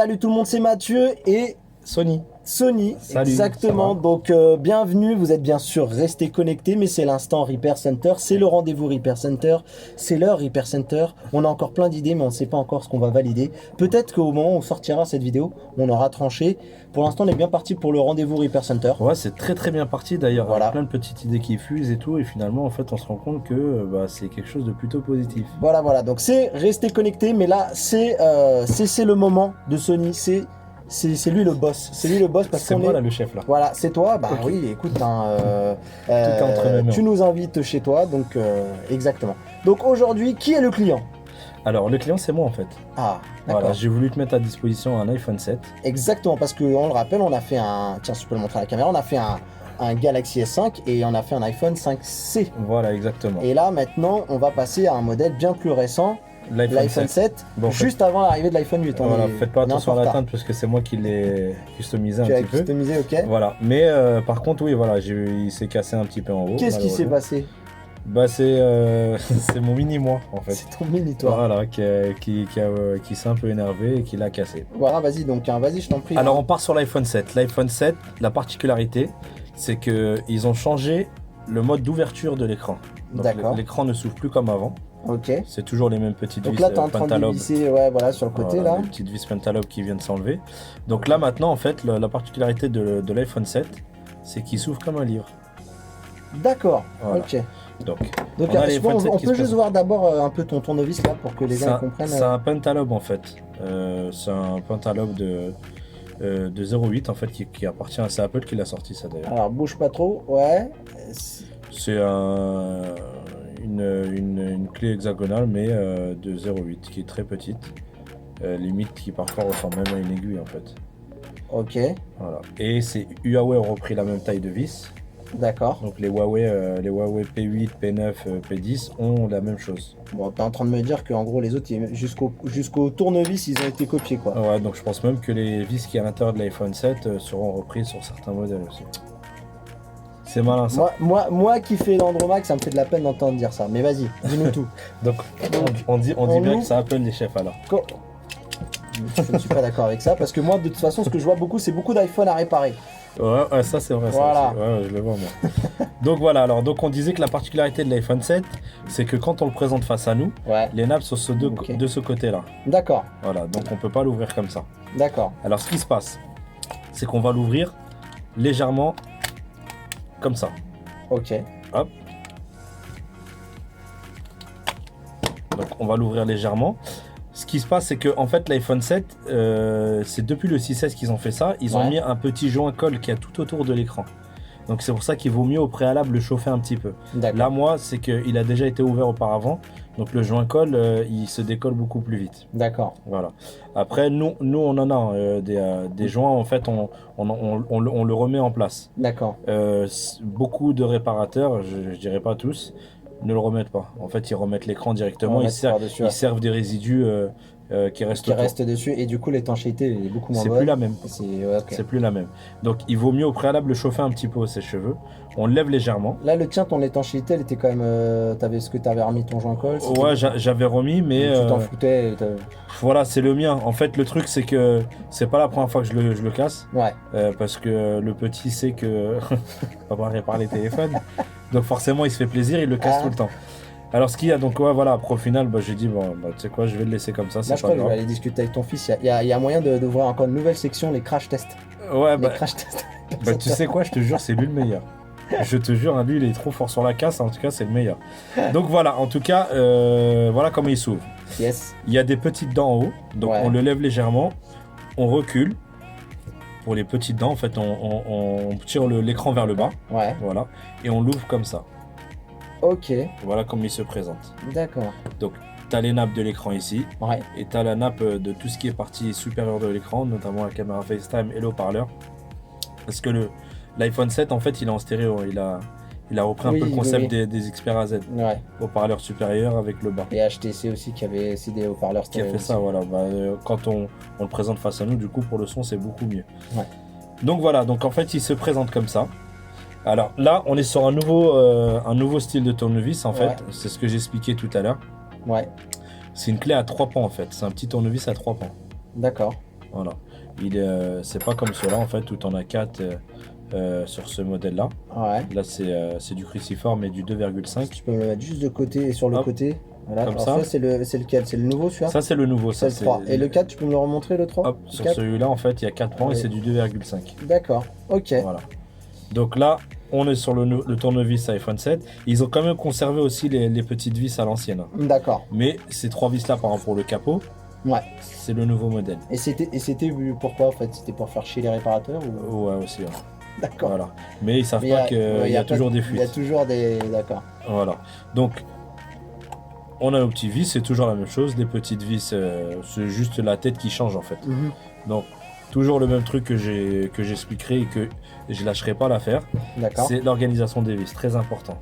Salut tout le monde, c'est Mathieu et Sony. Salut, exactement. Donc bienvenue, vous êtes bien sûr restés connectés, mais c'est l'instant Repair Center, c'est le rendez-vous Repair Center, c'est l'heure Repair Center. On a encore plein d'idées, mais on ne sait pas encore ce qu'on va valider. Peut-être qu'au moment où sortira cette vidéo, on aura tranché. Pour l'instant, on est bien parti pour le rendez-vous Repair Center. Ouais, c'est très bien parti d'ailleurs. Voilà. Plein de petites idées qui fusent et tout, et finalement, en fait, on se rend compte que c'est quelque chose de plutôt positif. Voilà. Donc c'est rester connecté, mais là, c'est le moment de Sony. C'est lui le boss. C'est lui le boss parce C'est qu'on moi est... là le chef là. Voilà, c'est toi. Bah Ok. oui, écoute, Tout est entre mes mains. tu nous invites chez toi, donc exactement. Donc aujourd'hui, qui est le client? Alors, le client, c'est moi en fait. Ah, d'accord. Voilà, j'ai voulu te mettre à disposition un iPhone 7. Exactement, parce que on le rappelle, on a fait un... Tiens, si tu peux le montrer à la caméra, on a fait un Galaxy S5 et on a fait un iPhone 5C. Voilà, exactement. Et là, maintenant, on va passer à un modèle bien plus récent, l'iPhone 7, Bon, juste avant l'arrivée de l'iPhone 8. Voilà, faites pas attention à la l'atteinte parce que c'est moi qui l'ai customisé un Tu as petit peu. customisé, ok. Voilà, mais par contre, oui, voilà, il s'est cassé un petit peu en haut. Qu'est-ce qui s'est malheureusement. passé? Bah, c'est mon mini-moi en fait. C'est ton mini, toi. Voilà, qui s'est un peu énervé et qui l'a cassé. Voilà, vas-y, donc, vas-y, je t'en prie. Alors on part sur l'iPhone 7. L'iPhone 7, la particularité, c'est qu'ils ont changé le mode d'ouverture de l'écran. Donc D'accord. l'écran ne s'ouvre plus comme avant. Ok. C'est toujours les mêmes petites Donc vis là, tu es en train de Pentalobe. visser, ouais, voilà, sur le côté, Voilà, là. les petites vis Pentalobe qui viennent s'enlever. Donc là maintenant, en fait, la particularité de l'iPhone 7, c'est qu'il s'ouvre comme un livre. D'accord, Voilà. ok. Donc Donc, on a l'iPhone 7 on qui peut se juste présente. voir d'abord un peu ton tournevis, là, pour que les gens comprennent. C'est un Pentalobe en fait. C'est un Pentalobe de 0.8 en fait qui appartient à... C'est Apple qui l'a sorti ça d'ailleurs. Alors, bouge pas trop, ouais. C'est une clé hexagonale mais de 0.8 qui est très petite. Limite qui parfois ressemble même à une aiguille en fait. Ok, Voilà. Et Huawei ont repris la même taille de vis. d'accord. Donc les Huawei P8, P9, P10 ont la même chose. Bon, t'es en train de me dire qu'en gros, les autres, jusqu'au tournevis, ils ont été copiés, quoi. Ouais, donc je pense même que les vis qui est à l'intérieur de l'iPhone 7 seront reprises sur certains modèles aussi. C'est malin ça. Moi qui fais l'Andromax, ça me fait de la peine d'entendre dire ça. Mais vas-y, dis-nous tout. Donc on dit bien que c'est Apple les chefs alors. Je ne suis pas d'accord avec ça, parce que moi, de toute façon, ce que je vois beaucoup, c'est beaucoup d'iPhone à réparer. Ouais, ça c'est vrai. Voilà. Ça aussi. Ouais, je le vois moi. Donc voilà, donc on disait que la particularité de l'iPhone 7, c'est que quand on le présente face à nous, Ouais, les nappes sont Ok. de ce côté-là. d'accord, Voilà, donc on peut pas l'ouvrir comme ça. d'accord. Alors ce qui se passe, c'est qu'on va l'ouvrir légèrement comme ça. Ok, Hop. Donc on va l'ouvrir légèrement. Ce qui se passe, c'est que en fait l'iPhone 7, c'est depuis le 6S qu'ils ont fait ça. Ils ont Ouais. mis un petit joint colle qui est tout autour de l'écran. Donc c'est pour ça qu'il vaut mieux au préalable le chauffer un petit peu. d'accord. Là, moi, c'est qu'il a déjà été ouvert auparavant. Donc le joint colle, il se décolle beaucoup plus vite. D'accord. Voilà. Après, nous on en a des joints, en fait, on le remet en place. D'accord. Beaucoup de réparateurs, je dirais pas tous, ne le remettent pas. En fait, ils remettent l'écran directement, On ils, va servent, par-dessus, ouais. ils servent des résidus qui restent Qui autour. reste dessus, et du coup, l'étanchéité est beaucoup moins C'est bonne. plus la même. Ouais, ok. C'est plus la même. Donc, il vaut mieux au préalable le chauffer un petit peu au sèche-cheveux. On le lève légèrement. Là, le tien, ton étanchéité, elle était quand même. Est-ce que t'avais remis ton joint colle? Ouais, j'avais remis, mais Tu t'en foutais. voilà, c'est le mien. En fait, le truc, c'est que c'est pas la première fois que je le casse. Ouais. Parce que le petit sait que on va réparer les téléphones. Donc forcément, il se fait plaisir, il le casse tout le temps. Alors ce qu'il y a, donc ouais, voilà, après au final, j'ai dit, bon, tu sais quoi, je vais le laisser comme ça, Là, c'est je pas crois que je vais grave. aller discuter avec ton fils. Il y a moyen d'ouvrir encore une nouvelle section, les crash tests. Ouais, Les crash tests. tu sais quoi, je te jure, c'est lui le meilleur. Je te jure, hein, lui, il est trop fort sur la casse, en tout cas, c'est le meilleur. Donc voilà, en tout cas, voilà comment il s'ouvre. Yes. Il y a des petites dents en haut, donc Ouais. on le lève légèrement, on recule. Pour les petites dents, en fait, on tire l'écran vers le bas, Ouais. voilà, et on l'ouvre comme ça. Ok. Voilà comme il se présente. D'accord. Donc, tu as les nappes de l'écran ici, Ouais. et tu as la nappe de tout ce qui est partie supérieure de l'écran, notamment la caméra FaceTime et le haut-parleur. Parce que l'iPhone 7, en fait, il est en stéréo. Il a repris un Oui, peu le concept oui. des Xperia Z. Ouais. Haut-parleur supérieur avec le bas. Et HTC aussi qui avait aussi des haut-parleurs Qui a stéréo fait ça, aussi. voilà. Quand on le présente face à nous, du coup, pour le son, c'est beaucoup mieux. Ouais. Donc voilà, donc en fait, il se présente comme ça. Alors là, on est sur un nouveau style de tournevis, en fait. Ouais. C'est ce que j'expliquais tout à l'heure. Ouais. C'est une clé à 3 pans, en fait. C'est un petit tournevis à 3 pans. D'accord. Voilà. C'est pas comme cela en fait, où t'en as 4 sur ce modèle-là. Ouais. Là, c'est du cruciforme et du 2,5. Tu peux me le mettre juste de côté et sur le Hop. côté. Voilà. Comme Alors ça. c'est lequel? C'est le nouveau celui-là? Ça, c'est le nouveau. C'est Ça, le 3. Et le 4, tu peux me le remontrer le 3? Hop, Le sur 4? celui-là, en fait, il y a 4 pans et Ouais. c'est du 2,5. D'accord, ok. Voilà. Donc là, on est sur le tournevis iPhone 7. Ils ont quand même conservé aussi les petites vis à l'ancienne. D'accord. Mais ces 3 vis-là, par exemple, pour le capot, Ouais. c'est le nouveau modèle. Et c'était pourquoi en fait? C'était pour faire chier les réparateurs ou... Ouais, aussi. Ouais. D'accord. Voilà. Mais ils savent Mais pas qu'il ouais, y a pas- toujours des Il y a fuites. toujours des... D'accord. Voilà. Donc, on a nos petits vis, c'est toujours la même chose. Les petites vis, c'est juste la tête qui change en fait. Mhm. Donc, toujours le même truc que j'expliquerai et que je lâcherai pas l'affaire. D'accord. C'est l'organisation des vis, très important.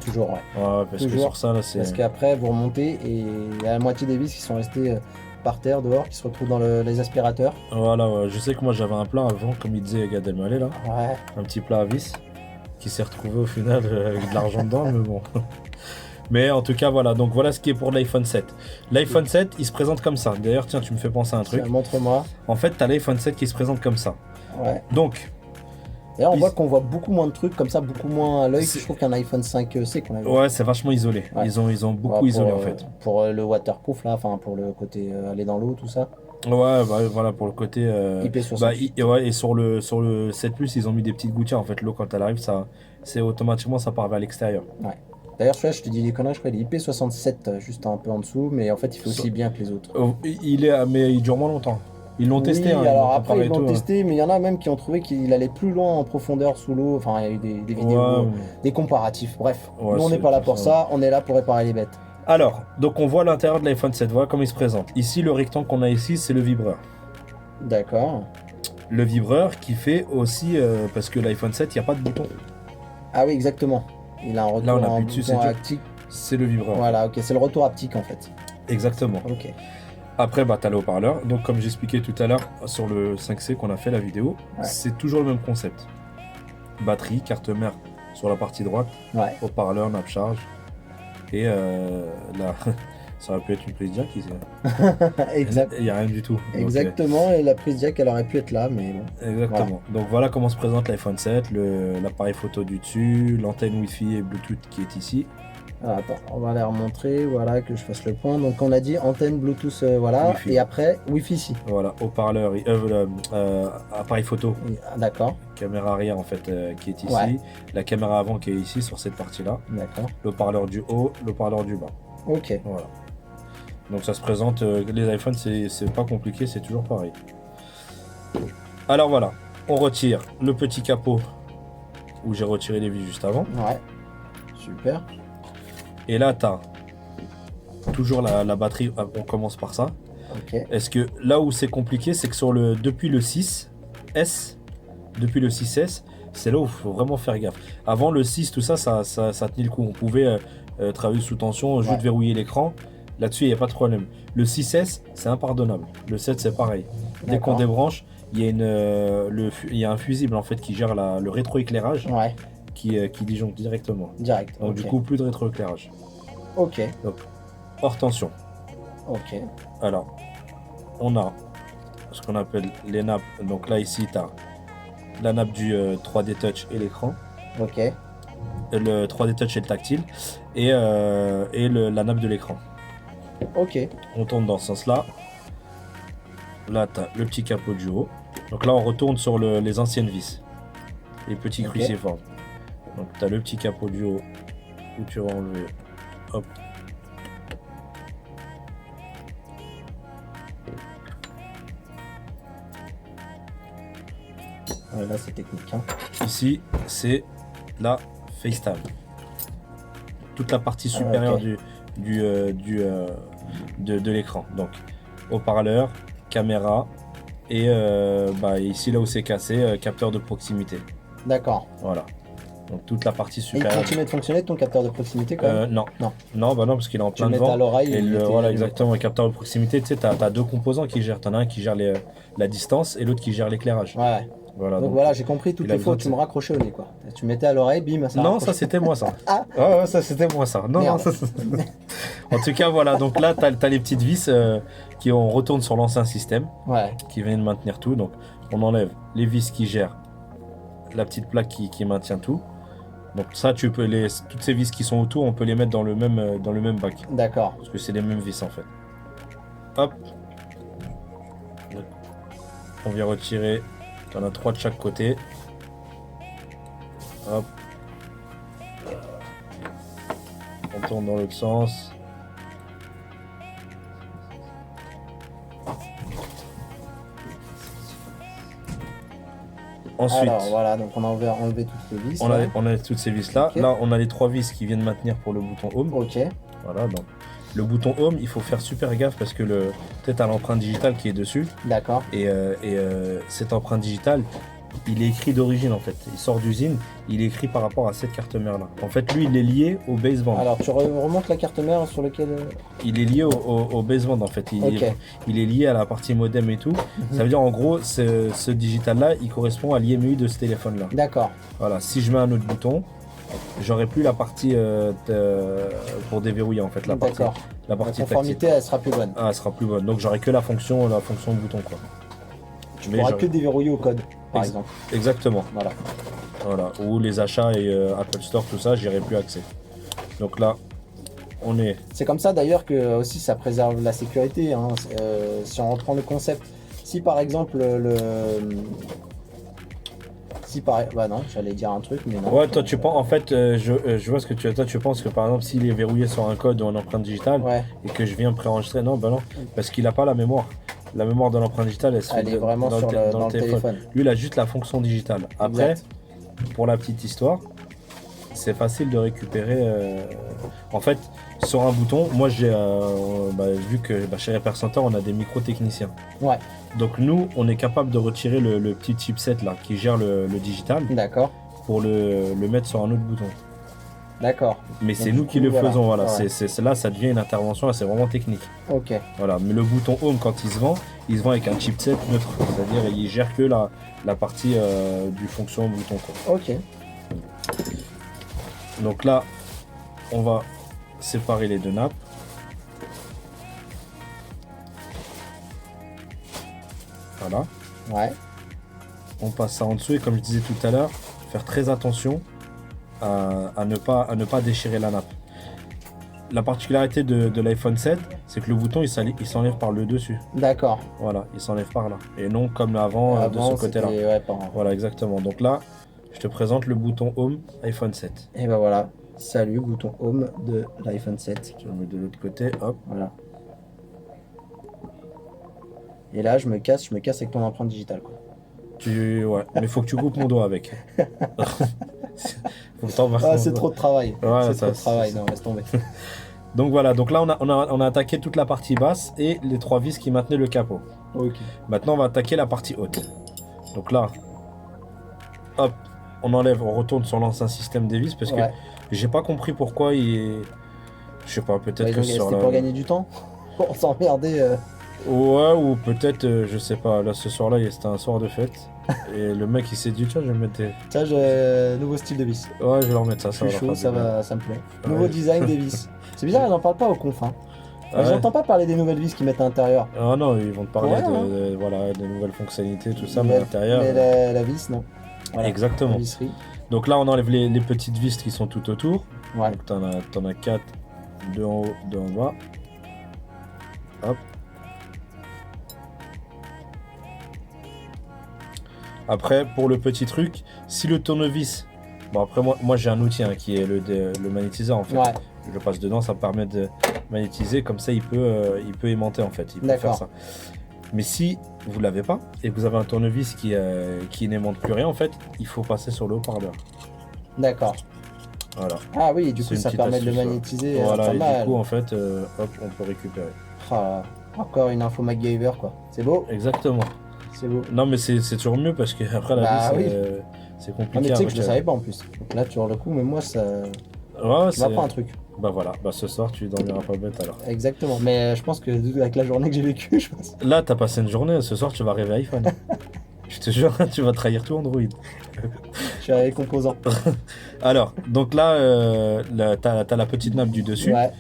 Toujours, ouais. Ouais, parce que Toujours. sur ça, là, c'est. Parce qu'après, vous remontez et il y a la moitié des vis qui sont restées par terre, dehors, qui se retrouvent dans les aspirateurs. Voilà, ouais. Je sais que moi j'avais un plat avant, comme il disait Gad Elmaleh là, Ouais. un petit plat à vis, qui s'est retrouvé au final avec de l'argent dedans, mais bon. Mais en tout cas, voilà. Donc voilà ce qui est pour l'iPhone 7. L'iPhone 7, il se présente comme ça. D'ailleurs, tiens, tu me fais penser à un truc. Tiens, montre-moi. En fait, t'as l'iPhone 7 qui se présente comme ça. Ouais. Donc, D'ailleurs, on Ils- voit qu'on voit beaucoup moins de trucs comme ça, beaucoup moins à l'œil. C'est- Je trouve qu'un iPhone 5C qu'on a vu. ouais, c'est vachement isolé. Ouais. Ils ont beaucoup Ouais, isolé pour, en fait. Pour le waterproof, là, enfin pour le côté aller dans l'eau, tout ça. Ouais, bah, voilà, pour le côté. IP68. Bah, ouais, et sur le 7 Plus, ils ont mis des petites gouttières. En fait, l'eau, quand elle arrive, c'est automatiquement, ça part vers l'extérieur. D'ailleurs, celui-là, je te dis des conneries, je crois qu'il est IP67, juste un peu en dessous, mais en fait, il fait aussi bien que les autres. Mais il dure moins longtemps. Ils l'ont testé. Oui, Hein, alors l'ont après, comparé ils et l'ont tout, hein. testé, mais il y en a même qui ont trouvé qu'il allait plus loin en profondeur sous l'eau. Enfin, il y a eu des vidéos, Ouais, des comparatifs. Bref, Ouais, nous, on n'est c'est pas là tout pour ça. ça, on est là pour réparer les bêtes. Alors, donc on voit l'intérieur de l'iPhone 7. Voilà comment il se présente. Ici, le rectangle qu'on a ici, c'est le vibreur. D'accord. Le vibreur qui fait aussi, parce que l'iPhone 7, il n'y a pas de bouton. Ah oui, exactement. Il a un retour Là, on en appuie dessus, bouton c'est tout. haptique. C'est le vibreur. Voilà, ok, c'est le retour haptique en fait. Exactement. Ok. Après, bah, tu as le haut-parleur. Donc, comme j'expliquais tout à l'heure sur le 5C qu'on a fait la vidéo, Ouais. c'est toujours le même concept. Batterie, carte mère sur la partie droite, Ouais. haut-parleur, nappe charge. Et là, ça aurait pu être une prise jack ici. Exact. Il n'y a rien du tout. Donc, Exactement, et la prise jack, elle aurait pu être là, mais bon. exactement. Donc, voilà comment se présente l'iPhone 7, l'appareil photo du dessus, l'antenne Wi-Fi et Bluetooth qui est ici. Alors, attends, on va les remontrer, voilà, que je fasse le point. Donc on a dit antenne Bluetooth, voilà, Wi-Fi. et après Wi-Fi ici. Haut-parleur, appareil photo, Ah, d'accord, caméra arrière en fait qui est ici, Ouais. la caméra avant qui est ici sur cette partie-là, d'accord. le parleur du haut, le parleur du bas. Ok, Voilà. Donc ça se présente, les iPhones c'est pas compliqué, c'est toujours pareil. Alors voilà, on retire le petit capot où j'ai retiré les vis juste avant. ouais, super. Et là tu as toujours la batterie, on commence par ça. Ok, Est-ce que là où c'est compliqué, c'est que depuis le 6S, c'est là où il faut vraiment faire gaffe. Avant le 6, tout ça, ça tenait le coup. On pouvait travailler sous tension, juste Ouais. verrouiller l'écran. Là-dessus, il n'y a pas de problème. Le 6S, c'est impardonnable. Le 7, c'est pareil. Dès qu'on D'accord. débranche, il y a il y a un fusible en fait qui gère le rétroéclairage ouais, qui disjoncte directement. direct. Donc ok. du coup, plus de rétroéclairage. Ok, Hors tension. ok, Alors, on a ce qu'on appelle les nappes. Donc là, ici, tu as la nappe du 3D Touch et l'écran. ok, Le 3D Touch et le tactile. Et la nappe de l'écran. ok, On tourne dans ce sens-là. Là, tu as le petit capot du haut. Donc là, on retourne sur les anciennes vis. Les petits Ok. cruciformes. Donc tu as le petit capot du haut où tu vas enlever. Hop. ouais, là c'est technique. Hein. Ici, c'est la FaceTime. Toute la partie Ah, supérieure ok. de l'écran. Donc, haut-parleur, caméra et ici, là où c'est cassé, capteur de proximité. D'accord. Voilà. Donc, toute la partie Et il supérieure. continue de fonctionner ton capteur de proximité quand même Non. Non. Non, bah non, parce qu'il est en Tu plein le de mets à vent. l'oreille Et il était- voilà, exactement. Le capteur de proximité, tu sais, tu as deux composants qui gèrent. T'en as un qui gère la distance et l'autre qui gère l'éclairage. Ouais, Voilà. donc donc- voilà, j'ai compris toutes il a les fois où besoin tu de me raccrochais au nez quoi. Tu mettais à l'oreille, bim, ça Non, raccroche. ça c'était moi ça. Ah. Ouais, ça c'était moi ça. Non, Merde. non, ça, En tout cas, voilà. Donc là, t'as les petites vis qui on retourne sur l'ancien système, Ouais, qui viennent maintenir tout. Donc, on enlève les vis qui gèrent la petite plaque qui maintient tout. Donc ça, toutes ces vis qui sont autour, on peut les mettre dans le même bac. d'accord. Parce que c'est les mêmes vis en fait. Hop. On vient retirer. Il y en a 3 de chaque côté. Hop. On tourne dans l'autre sens. Ensuite, Alors voilà, donc on a enlevé toutes les vis. là. on a toutes ces vis là. Ok. Là, on a les 3 vis qui viennent maintenir pour le bouton Home. Ok, Voilà, donc le bouton Home, il faut faire super gaffe parce que peut-être à l'empreinte digitale qui est dessus. d'accord. Et cette empreinte digitale, il est écrit d'origine en fait. Il sort d'usine, il est écrit par rapport à cette carte mère là. En fait, lui, il est lié au baseband. Alors tu remontes la carte mère sur lequel. Il est lié au baseband en fait. Ok. Il est lié à la partie modem et tout. Ça veut dire en gros, ce digital là, il correspond à l'IMEI de ce téléphone là. D'accord. Voilà, si je mets un autre bouton, j'aurai plus la partie pour déverrouiller en fait. La partie D'accord. La tactile. conformité, elle sera plus bonne. Ah, elle sera plus bonne. Donc j'aurai que la fonction bouton quoi. Tu pourras que déverrouiller au code, par Ex- exemple. Exactement. Voilà. Voilà, ou les achats et Apple Store, tout ça, j'aurai plus accès. Donc là, on est. C'est comme ça d'ailleurs que aussi ça préserve la sécurité. Hein. Si on reprend le concept, si par exemple bah non, j'allais dire un truc, mais non. Ouais, toi tu penses, en fait, je vois ce que toi tu penses que par exemple, s'il est verrouillé sur un code ou une empreinte digitale Ouais, et que je viens préenregistrer, non, bah non, parce qu'il a pas la mémoire. La mémoire de l'empreinte digitale, elle se elle fait est vraiment dans sur dans le téléphone. Lui, il a juste la fonction digitale. Après, Exact. pour la petite histoire, c'est facile de récupérer. En fait, sur un bouton, moi j'ai vu que chez Repair Center, on a des micro-techniciens. Ouais, Donc nous, on est capable de retirer le petit chipset là qui gère le digital d'accord. pour le mettre sur un autre bouton. D'accord. Mais Donc, c'est du nous qui coup, le voilà. faisons, voilà. Ouais. Là, ça devient une intervention, c'est vraiment technique. Ok. Voilà. Mais le bouton Home, quand il se vend avec un chipset neutre. C'est-à-dire, il gère que la partie du fonction bouton, quoi. Ok. Donc là, on va séparer les deux nappes. Voilà. Ouais. On passe ça en dessous et comme je disais tout à l'heure, faire très attention à ne pas déchirer la nappe. La particularité de l'iPhone 7, c'est que le bouton il s'enlève par le dessus. D'accord. Voilà, il s'enlève par là. Et non comme avant, de Avant, ce côté-là. c'était- ouais, par- Voilà, exactement. Donc là, je te présente le bouton Home iPhone 7. Et ben voilà. Salut, bouton Home de l'iPhone 7. Je le mets de l'autre côté, hop. Voilà. Et là, je me casse avec ton empreinte digitale. Quoi. Ouais, mais faut que tu coupes mon doigt avec. Faut que t'embarques Ah, mon c'est doigt. trop de travail. Ouais, c'est ça, trop de travail. c'est- Non, laisse tomber. Donc voilà, donc là on a attaqué toute la partie basse et les 3 vis qui maintenaient le capot. Ok. Maintenant on va attaquer la partie haute. Donc là, hop, on retourne sur l'ancien système des vis parce Ouais. que j'ai pas compris pourquoi il. Je sais pas, peut-être que sur C'était la. pour gagner du temps. Pour s'emmerder. Ouais, ou peut-être, je sais pas, là ce soir-là c'était un soir de fête. Et le mec il s'est dit, tiens, je vais mettre des. Tiens, j'ai nouveau style de vis. Ouais, je vais leur mettre ça, Je ça suis va chaud, leur faire du bien. ça me plaît. Ouais. Nouveau design des vis. C'est bizarre, ils n'en parlent pas aux confs. Hein. Ah ouais. J'entends pas parler des nouvelles vis qu'ils mettent à l'intérieur. Ah non, ils vont te parler Ouais, hein. voilà, des nouvelles fonctionnalités, tout ça, mais à l'intérieur. Mais la vis, non. Voilà. Exactement. La visserie. Donc là, on enlève les petites vis qui sont tout autour. Ouais. Donc t'en as 4, 2 en haut, 2 en bas. Hop. Après, pour le petit truc, si le tournevis... Bon, après, moi j'ai un outil hein, qui est le magnétiseur en fait. Ouais. Je le passe dedans, ça me permet de magnétiser. Comme ça, il peut aimanter en fait. Il peut D'accord. faire ça. Mais si vous l'avez pas et que vous avez un tournevis qui n'aimante plus rien, en fait, il faut passer sur le haut-parleur. D'accord. Voilà. Ah oui, du C'est coup, une ça petite permet de le astuce, magnétiser Voilà, pas et mal. du coup, en fait, hop, on peut récupérer. Ah, encore une info MacGyver, quoi. C'est beau, Exactement. c'est beau. Non, mais c'est toujours mieux parce que après la Bah vie, oui. c'est Ah, mais compliqué. tu sais à que je le retirer. savais pas en plus. Donc là, tu vois le coup, mais moi, ça Ouais, tu m'apprends un truc. Bah voilà, bah ce soir, tu dormiras pas bête alors. Exactement. Mais je pense que avec la journée que j'ai vécue, je pense. Là, t'as passé une journée, ce soir, tu vas rêver iPhone. Je te jure, tu vas trahir tout Android. Je suis avec les composants. Alors, donc là, t'as la petite nappe du dessus Ouais.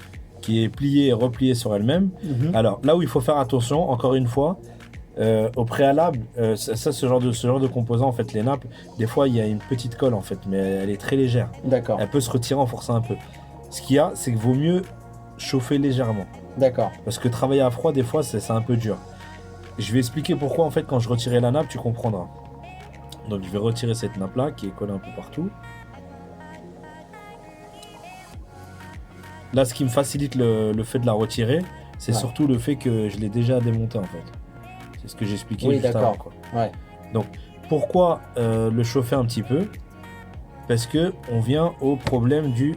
qui est pliée et repliée sur elle-même. Alors, là où il faut faire attention, encore une fois, au préalable, ce genre de composant, en fait, les nappes, des fois, il y a une petite colle, en fait, mais elle est très légère. D'accord. Elle peut se retirer en forçant un peu. Ce qu'il y a, c'est qu'il vaut mieux chauffer légèrement. D'accord. Parce que travailler à froid, des fois, c'est un peu dur. Je vais expliquer pourquoi, en fait, quand je retirais la nappe, tu comprendras. Donc, je vais retirer cette nappe-là, qui est collée un peu partout. Là, ce qui me facilite le fait de la retirer, c'est surtout le fait que je l'ai déjà démontée, en fait. C'est ce que j'expliquais juste avant, quoi. Ouais. Donc, pourquoi le chauffer un petit peu? Parce que on vient au problème du...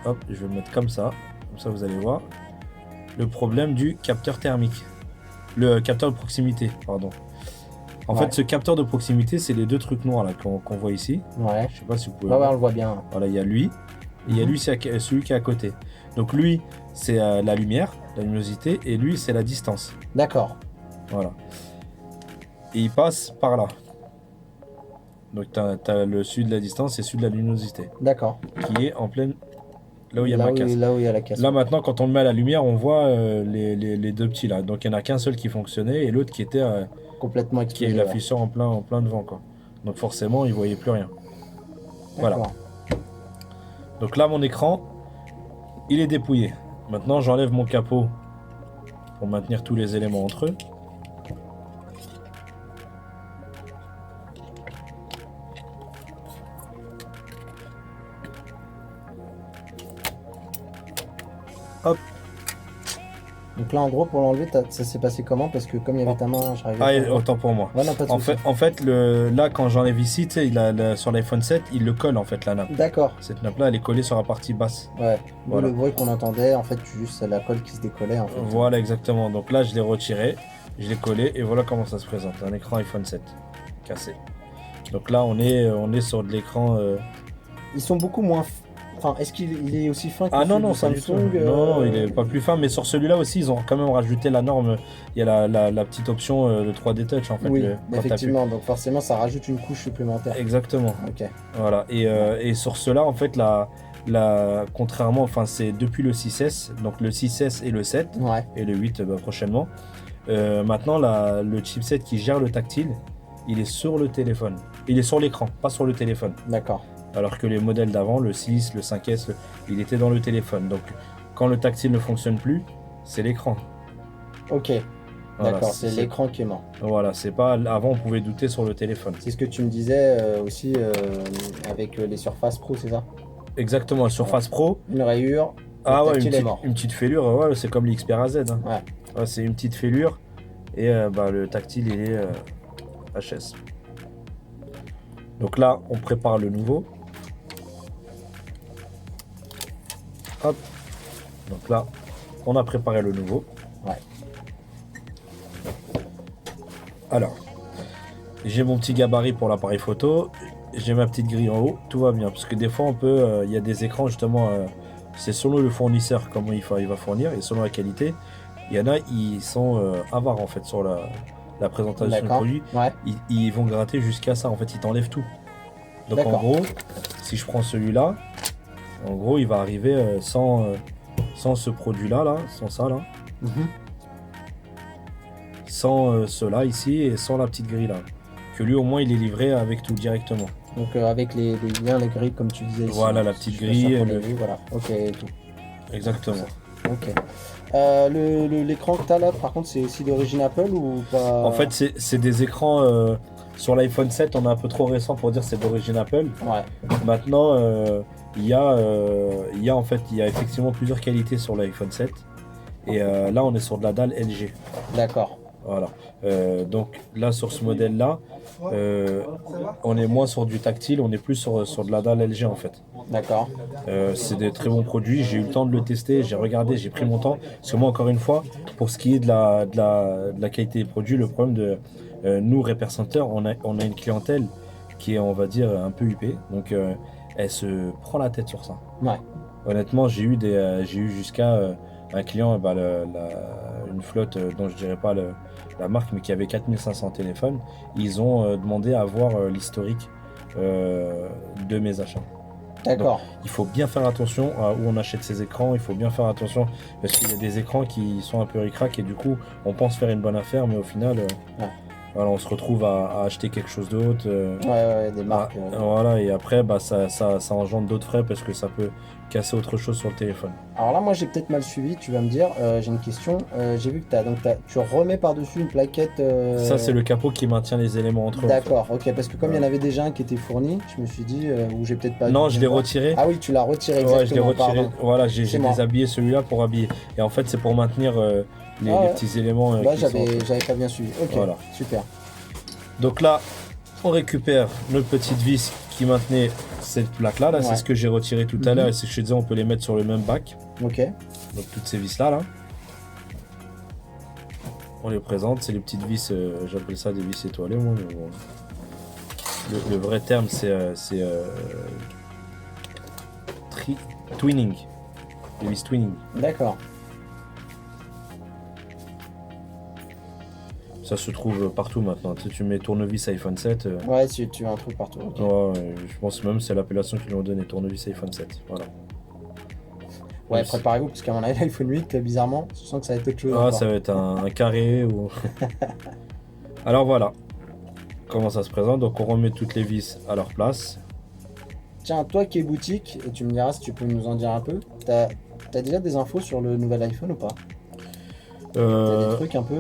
hop, je vais le mettre comme ça vous allez voir. Le problème du capteur thermique. Le capteur de proximité, pardon. En fait, ce capteur de proximité, c'est les deux trucs noirs là qu'on voit ici. Ouais. Je sais pas si vous pouvez voir. On le voit bien. Voilà, il y a lui. Et il y a lui, c'est celui qui est à côté. Donc lui, c'est la lumière, la luminosité, et lui, c'est la distance. D'accord. Voilà. Et il passe par là. Donc t'as le celui de la distance et celui de la luminosité. D'accord. Qui est en pleine... Là où il y a ma casse. Là où il y a la casse. Là maintenant, quand on le met à la lumière, on voit les deux petits là. Donc il n'y en a qu'un seul qui fonctionnait et l'autre qui était... complètement explosé. Qui a eu la fissure en plein devant, quoi. Donc forcément, il ne voyait plus rien. Voilà. Donc là, mon écran, il est dépouillé. Maintenant, j'enlève mon capot pour maintenir tous les éléments entre eux. Hop. Donc là, en gros, pour l'enlever, ça s'est passé comment? Parce que comme il y avait ta main, j'arrivais pas... autant pour moi. Ouais, non, pas de en fait, là, quand j'enlève ici, tu sais, sur l'iPhone 7, il le colle, en fait, la nappe. D'accord. Cette nappe-là, elle est collée sur la partie basse. Ouais. Voilà. Le bruit qu'on entendait, en fait, c'est la colle qui se décollait, en fait. Voilà, exactement. Donc là, je l'ai retiré, je l'ai collé, et voilà comment ça se présente. Un écran iPhone 7 cassé. Donc là, on est sur de l'écran... Ils sont beaucoup moins... Enfin, est-ce qu'il est aussi fin que non, Samsung Non, il est pas plus fin, mais sur celui-là aussi, ils ont quand même rajouté la norme. Il y a la petite option, le 3D Touch, en fait. Oui, effectivement, donc forcément, ça rajoute une couche supplémentaire. Exactement. Ok. Voilà, et sur cela, en fait, contrairement, enfin, c'est depuis le 6S, donc le 6S et le 7, et le 8 prochainement. Maintenant, le chipset qui gère le tactile, il est sur le téléphone. Il est sur l'écran, pas sur le téléphone. D'accord. Alors que les modèles d'avant, le 6, le 5S, il était dans le téléphone. Donc, quand le tactile ne fonctionne plus, c'est l'écran. Ok. Voilà, d'accord, c'est l'écran qui est mort. Voilà, c'est pas... Avant, on pouvait douter sur le téléphone. C'est ce que tu me disais aussi avec les Surface Pro, c'est ça? Exactement, le Surface Pro. Une rayure, ah ouais, une petite fêlure, ouais, c'est comme l'Xperia Z. Hein. Ouais, c'est une petite fêlure. Et le tactile, il est HS. Donc là, on prépare le nouveau. Hop. Donc là, on a préparé le nouveau. Ouais. Alors, j'ai mon petit gabarit pour l'appareil photo. J'ai ma petite grille en haut. Tout va bien. Parce que des fois, il y a des écrans, justement, c'est selon le fournisseur, comment il va fournir, et selon la qualité. Il y en a, ils sont avares, en fait, sur la présentation du produit. Ouais. Ils vont gratter jusqu'à ça. En fait, ils t'enlèvent tout. Donc en gros, si je prends celui-là, en gros, il va arriver sans ce produit-là, sans ça, là. Sans cela ici et sans la petite grille là. Que lui, au moins, il est livré avec tout directement. Donc avec les liens, les grilles, comme tu disais ici. Voilà, la petite grille. Voilà, ok, et tout. Exactement. Ok. L'écran que tu as là, par contre, c'est aussi d'origine Apple ou pas? En fait, c'est des écrans... sur l'iPhone 7, on est un peu trop récent pour dire c'est d'origine Apple. Ouais. Maintenant, il y a effectivement plusieurs qualités sur l'iPhone 7. Et là, on est sur de la dalle LG. D'accord. Voilà. Donc là, sur ce modèle-là, on est moins sur du tactile, on est plus sur de la dalle LG en fait. D'accord. C'est des très bons produits, j'ai eu le temps de le tester, j'ai regardé, j'ai pris mon temps. Parce que moi, encore une fois, pour ce qui est de la qualité des produits, le problème de nous, Repair Center, on a une clientèle qui est, on va dire, un peu huppée. Donc, elle se prend la tête sur ça. Ouais. Honnêtement, j'ai eu jusqu'à un client, une flotte dont je dirais pas la marque, mais qui avait 4500 téléphones. Ils ont demandé à voir l'historique de mes achats. D'accord. Il faut bien faire attention à où on achète ces écrans, il faut bien faire attention parce qu'il y a des écrans qui sont un peu ric-rac et du coup on pense faire une bonne affaire mais au final Ouais. voilà, on se retrouve à acheter quelque chose d'autre. Ouais, des marques. Voilà, et après bah, ça engendre d'autres frais parce que ça peut casser autre chose sur le téléphone. Alors là, moi, j'ai peut-être mal suivi, tu vas me dire. J'ai une question. J'ai vu que tu remets par-dessus une plaquette. Ça c'est le capot qui maintient les éléments entre eux. D'accord, ok, parce que comme il y en avait déjà un qui était fourni, je me suis dit, ou j'ai peut-être pas. Non, dû je l'ai voir. retiré. Ah oui, tu l'as retiré, Ouais, je l'ai exactement, retiré. pardon. Voilà, j'ai C'est moi. déshabillé celui-là pour habiller. Et en fait, c'est pour maintenir les Ah ouais. petits éléments. Bah, qui sont entre eux. j'avais pas bien suivi. Ok, Voilà. super. Donc là, on récupère notre petite vis qui maintenait cette plaque-là. Là, Ouais. c'est ce que j'ai retiré tout à Mhm. l'heure. Et c'est ce que je disais, on peut les mettre sur le même bac. Ok. Donc toutes ces vis-là, là. On les présente. C'est les petites vis, j'appelle ça des vis étoilées, moi. Mais bon. Le vrai terme, c'est twinning. Les vis twinning. D'accord. Ça se trouve partout maintenant. Tu sais, tu mets tournevis iPhone 7. Ouais, tu as un truc partout. Ok. Ouais, je pense même que c'est l'appellation qu'ils lui ont donné, tournevis iPhone 7. Voilà. Ouais, Même si- préparez-vous, parce qu'à mon avis, l'iPhone 8, bizarrement, je sens que ça va être autre chose. Ah, encore. ça va être un carré ou. Alors voilà. Comment ça se présente. Donc on remet toutes les vis à leur place. Tiens, toi qui es boutique, et tu me diras si tu peux nous en dire un peu, t'as déjà des infos sur le nouvel iPhone ou pas? T'as des trucs un peu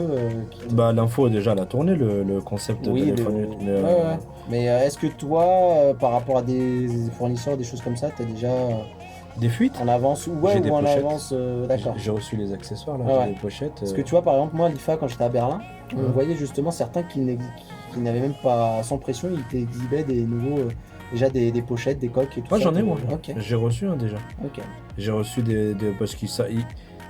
qui te- Bah l'info déjà elle a tourné le concept Oui, de l'iPhone 8. Mais, ouais. Mais est-ce que toi, par rapport à des fournisseurs, des choses comme ça, t'as déjà des fuites. en avance ou J'ai des en pochettes. avance d'accord. J'ai reçu les accessoires là, Ah ouais. j'ai des pochettes. Parce que tu vois, par exemple, moi, l'IFA, quand j'étais à Berlin, on Ouais. voyait justement certains qui n'avaient même pas, sans pression, ils t'exhibaient des nouveaux, déjà des pochettes, des coques et tout Moi ça. j'en ai moi. Ok, J'ai reçu un déjà. ok. J'ai reçu des parce qu'ils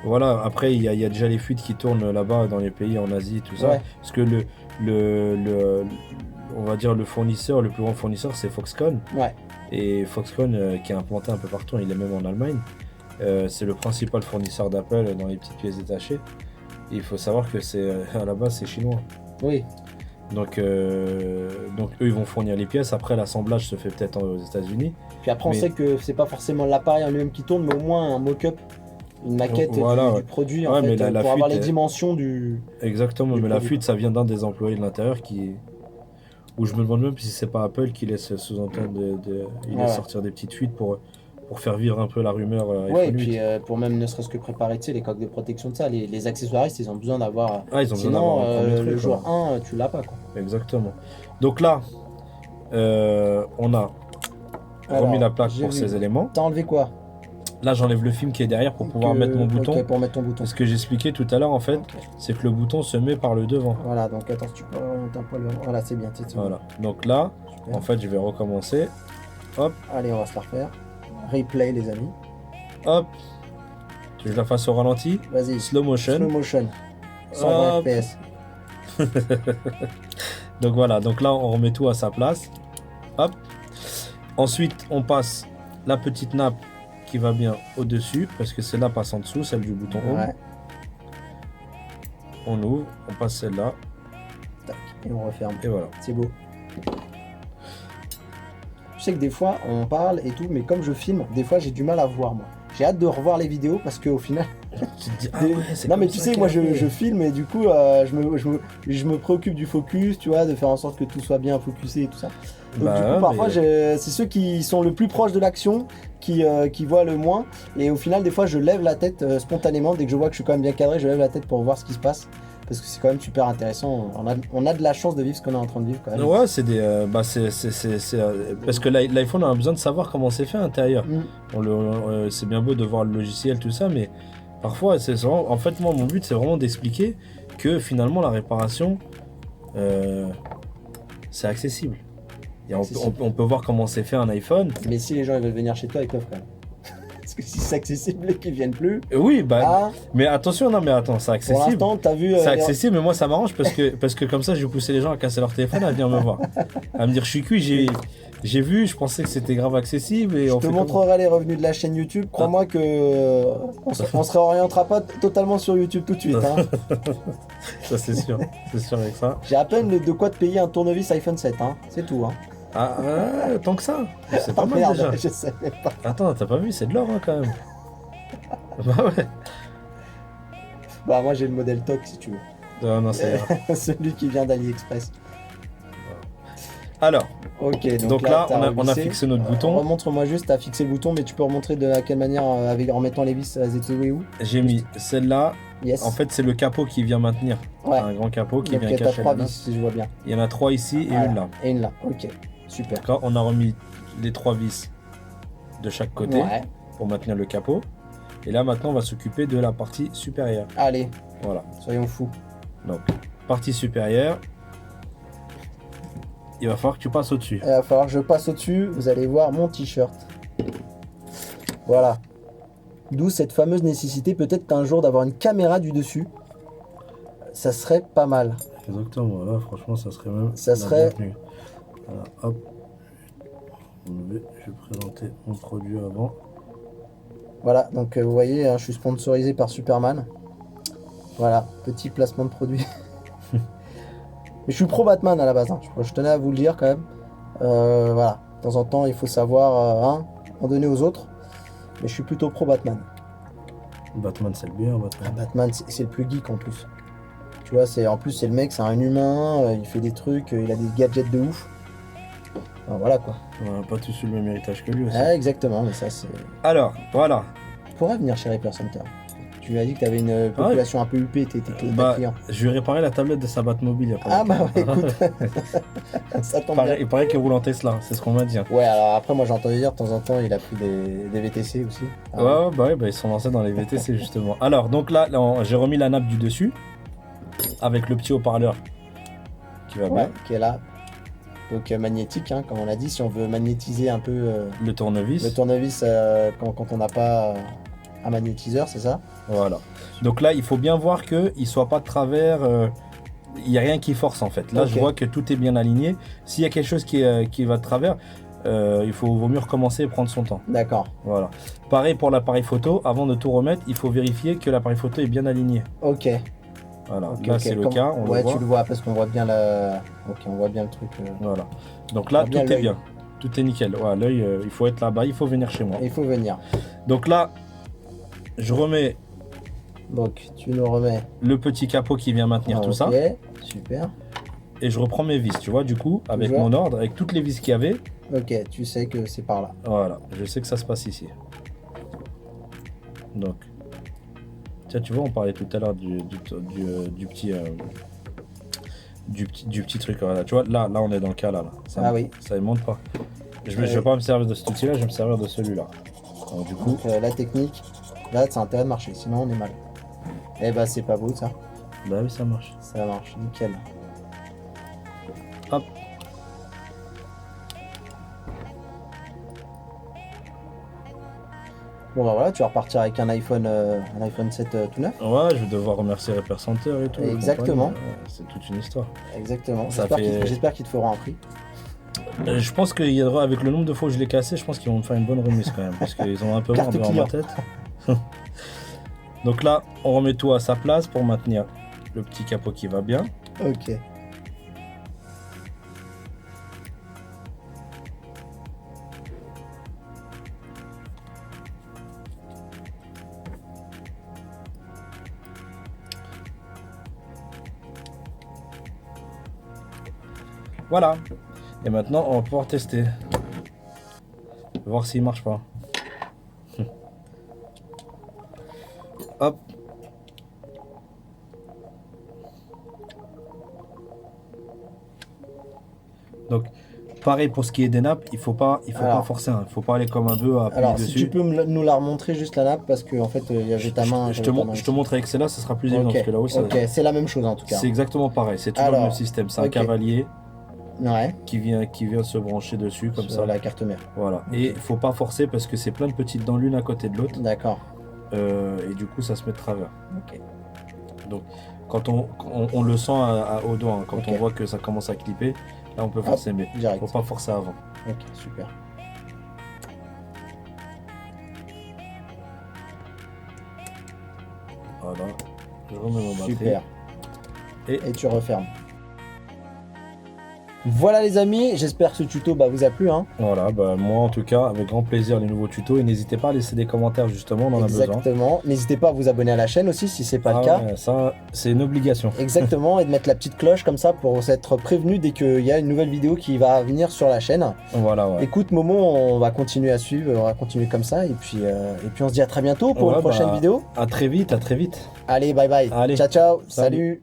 voilà, après il y a déjà les fuites qui tournent là-bas dans les pays en Asie, tout ça. Ouais. Parce que on va dire le fournisseur, le plus grand fournisseur, c'est Foxconn. Ouais, Et Foxconn, qui est implanté un peu partout, il est même en Allemagne. C'est le principal fournisseur d'Apple dans les petites pièces détachées. Et il faut savoir que à la base c'est chinois. oui, Donc eux ils vont fournir les pièces. Après l'assemblage se fait peut-être aux États-Unis. puis après, on Mais- sait que c'est pas forcément l'appareil en lui-même qui tourne, mais au moins un mock-up, une maquette Voilà, du ouais. produit, Ouais, en fait, mais la pour avoir fuite les est- dimensions du. Exactement, Du mais la produit, fuite ça vient d'un des employés de l'intérieur où je me demande même si c'est pas Apple qui laisse sous-entendre il Ouais. laisse sortir des petites fuites pour faire vivre un peu la rumeur iPhone Ouais, et 8. puis pour même ne serait-ce que préparer, tu sais, les coques de protection de ça, les accessoiristes, ils ont besoin d'avoir. Ah, ils ont besoin Sinon, d'avoir un premier le truc, jour quoi. 1, tu l'as pas, quoi. Exactement. Donc là, on a remis Alors, la plaque j'ai pour vu. ces éléments. T'as enlevé quoi? Là, j'enlève le film qui est derrière pour pouvoir mettre mon bouton. Ok, pour mettre ton bouton. Ce que j'expliquais tout à l'heure, en fait, Ok. c'est que le bouton se met par le devant. Voilà, donc attends, si tu peux remonter un poil. Voilà, c'est bien. C'est bon. Voilà. Donc là, Super. en fait, je vais recommencer. Hop, Allez, on va se la refaire. Replay, les amis. hop. Tu veux que je la fasse au ralenti. Vas-y. Slow motion. Slow motion. 120 Hop. FPS. Donc voilà, donc là, on remet tout à sa place. Hop. Ensuite, on passe la petite nappe qui va bien au-dessus, parce que celle-là passe en dessous, celle du bouton home. Ouais. On ouvre, on passe celle-là, Tac. Et on referme. et voilà. C'est beau. Je sais que des fois, on parle et tout, mais comme je filme, des fois, j'ai du mal à voir, moi. J'ai hâte de revoir les vidéos parce qu'au final. Tu te dis, ah Des- ouais, c'est non comme mais tu ça sais, qu'elle moi a fait. je filme et du coup je me préoccupe du focus, tu vois, de faire en sorte que tout soit bien focusé et tout ça. Donc Bah du coup ouais, parfois mais- c'est ceux qui sont le plus proches de l'action qui voient le moins et au final des fois je lève la tête spontanément dès que je vois que je suis quand même bien cadré, je lève la tête pour voir ce qui se passe parce que c'est quand même super intéressant. On a de la chance de vivre ce qu'on est en train de vivre quand même. Ouais, c'est des. Parce que l'iPhone a besoin de savoir comment c'est fait à l'intérieur. Mm. C'est bien beau de voir le logiciel, tout ça, mais parfois, en fait, moi, mon but, c'est vraiment d'expliquer que finalement, la réparation, c'est accessible. Et on peut voir comment c'est fait un iPhone. Mais si les gens ils veulent venir chez toi, ils peuvent quand même. Parce que si c'est accessible et qu'ils viennent plus, Oui, bah, ah, mais attention, non, mais attends, c'est pour accessible. l'instant t'as vu. C'est accessible, mais moi ça m'arrange parce que comme ça, je vais pousser les gens à casser leur téléphone à venir me voir. À me dire, je suis cuit, j'ai vu, je pensais que c'était grave accessible. Et Je on te fait montrerai les revenus de la chaîne YouTube. Crois-moi que on se réorientera pas totalement sur YouTube tout de suite. Hein. Ça, c'est sûr avec ça. J'ai à peine de quoi te payer un tournevis iPhone 7. Hein. C'est tout. Hein. Tant que ça. C'est pas Ah mal merde, déjà. je savais pas. Attends, t'as pas vu, c'est de l'or hein, quand même. Bah ouais. Bah moi j'ai le modèle TOC si tu veux. Ah, non, ça ira. Celui qui vient d'AliExpress. Alors, Ok, donc là, t'as on a revissé. fixé notre bouton. Remontre-moi juste, t'as fixé le bouton, mais tu peux remontrer de quelle manière en mettant les vis, elles étaient où? J'ai mis celle-là. Yes. En fait, c'est le capot qui vient maintenir. Ouais. Un grand capot qui Donc vient t'as cacher 3 la vis nappe. si je vois bien. Il y en a 3 ici et Voilà. une là. Et une là, ok. Super. D'accord, on a remis les 3 vis de chaque côté Ouais. pour maintenir le capot. Et là, maintenant, on va s'occuper de la partie supérieure. Allez, Voilà. soyons fous. Donc, partie supérieure. Il va falloir que tu passes au-dessus. Il va falloir que je passe au-dessus, vous allez voir mon t-shirt. Voilà. D'où cette fameuse nécessité peut-être qu'un jour d'avoir une caméra du dessus. Ça serait pas mal. Exactement, là, franchement, ça serait même. Ça serait- bienvenue. Voilà, hop. Je vais présenter mon produit avant. Voilà, donc vous voyez, hein, je suis sponsorisé par Superman. Voilà, petit placement de produit. Mais je suis pro Batman à la base, hein. Je tenais à vous le dire quand même. Voilà, de temps en temps, il faut savoir en donner aux autres. Mais je suis plutôt pro Batman. Batman, c'est le bien, Ah, Batman. Batman, c'est le plus geek en plus. Tu vois, en plus, c'est le mec, c'est un humain, il fait des trucs, il a des gadgets de ouf. Enfin, voilà quoi. On n'a pas tous eu le même héritage que lui aussi. Ah, exactement, mais ça, c'est. Alors, voilà. Tu pourrais venir chez Repair Center. Tu lui as dit que tu avais une population un peu huppée, t'es Bah, client. je vais réparer la tablette de sa Batmobile. Il y a pas Ah, longtemps. bah ouais, écoute. Ça tombe bien. Il paraît qu'il roule en Tesla, c'est ce qu'on m'a dit. Hein. Ouais, alors après, moi j'ai entendu dire de temps en temps, il a pris des VTC aussi. Ah, Ouais, ils sont lancés dans les VTC justement. Alors, donc là, j'ai remis la nappe du dessus avec le petit haut-parleur qui va ouais, bien. qui est là. Donc magnétique, hein, comme on a dit, si on veut magnétiser un peu Le tournevis. le tournevis quand on n'a pas un magnétiseur, c'est ça? Voilà. Donc là, il faut bien voir qu'il ne soit pas de travers. Il n'y a rien qui force en fait. Là, Ok. je vois que tout est bien aligné. S'il y a quelque chose qui va de travers, vaut mieux recommencer et prendre son temps. D'accord. Voilà. Pareil pour l'appareil photo. Avant de tout remettre, il faut vérifier que l'appareil photo est bien aligné. Ok. Voilà. Ok, Là, ok. c'est le cas. On ouais, le voit. tu le vois parce qu'on voit bien Ok, on voit bien le truc. Voilà. Donc là, On voit bien tout est l'œil. bien. Tout est nickel. Voilà, l'œil, il faut être là-bas. Il faut venir chez moi. Il faut venir. Donc là, je remets Donc tu nous remets. le petit capot qui vient maintenir tout ça. Ok, super. Et je reprends mes vis. Tu vois, du coup, avec Toujours. mon ordre, avec toutes les vis qu'il y avait. Ok, tu sais que c'est par là. Voilà, je sais que ça se passe ici. Donc, tiens, tu vois, on parlait tout à l'heure du petit truc. Voilà. Tu vois, là, on est dans le cas là. Ça, Ah oui. Ça ne monte pas. Je ne vais pas me servir de cet outil-là, je vais me servir de celui-là. Donc, du coup, Donc la technique, là, c'est intérêt de marcher, sinon on est mal. Eh bah c'est pas beau ça. bah oui, ça marche. Ça marche, nickel. Hop. Bon bah voilà, tu vas repartir avec un iPhone 7 tout neuf. Ouais, je vais devoir remercier Repair Center et tout. Exactement. compagnie. C'est toute une histoire. Exactement. Ça J'espère fait- j'espère qu'ils te feront un prix. Je pense qu'il y aura, avec le nombre de fois où je l'ai cassé, je pense qu'ils vont me faire une bonne remise quand même. Parce qu'ils ont un peu marre Carte devant ma client. tête. Donc là, on remet tout à sa place pour maintenir le petit capot qui va bien. Ok. Voilà. Et maintenant, on va pouvoir tester. Voir s'il marche pas. Hop. Donc, pareil pour ce qui est des nappes, il faut pas Alors. forcer. Il faut pas aller comme un bœuf à appuyer Alors si dessus. tu peux nous la remontrer juste la nappe parce que en fait il y avait ta main. Je j'avais ta main te ici. montre avec celle-là, ça sera plus évident Ok, parce que là-haut, ça- ok, c'est la même chose en tout cas. c'est exactement pareil. C'est toujours Alors, le même système. C'est un ok. cavalier Ouais. qui vient se brancher dessus comme Sur ça. la carte mère. Voilà. Et il faut pas forcer parce que c'est plein de petites dents l'une à côté de l'autre. D'accord. Et du coup, ça se met de travers. Ok. Donc, quand on le sent au doigt, hein, quand Ok. on voit que ça commence à clipper, là on peut forcer, mais Direct. faut pas forcer avant. Ok, super. Voilà. Je remets mon batterie. Super. Et- Et tu refermes. Voilà les amis, j'espère que ce tuto vous a plu. Hein. Voilà, bah, moi en tout cas, avec grand plaisir les nouveaux tutos. Et n'hésitez pas à laisser des commentaires, justement, on en a besoin. Exactement. N'hésitez pas à vous abonner à la chaîne aussi si c'est pas le cas. Ouais, ça, c'est une obligation. Exactement, et de mettre la petite cloche comme ça pour être prévenu dès qu'il y a une nouvelle vidéo qui va venir sur la chaîne. Voilà, ouais. Écoute Momo, on va continuer à suivre, on va continuer comme ça, et puis on se dit à très bientôt pour une prochaine vidéo. À très vite, à très vite. Allez, bye bye. Allez. Ciao, ciao. Salut. Salut.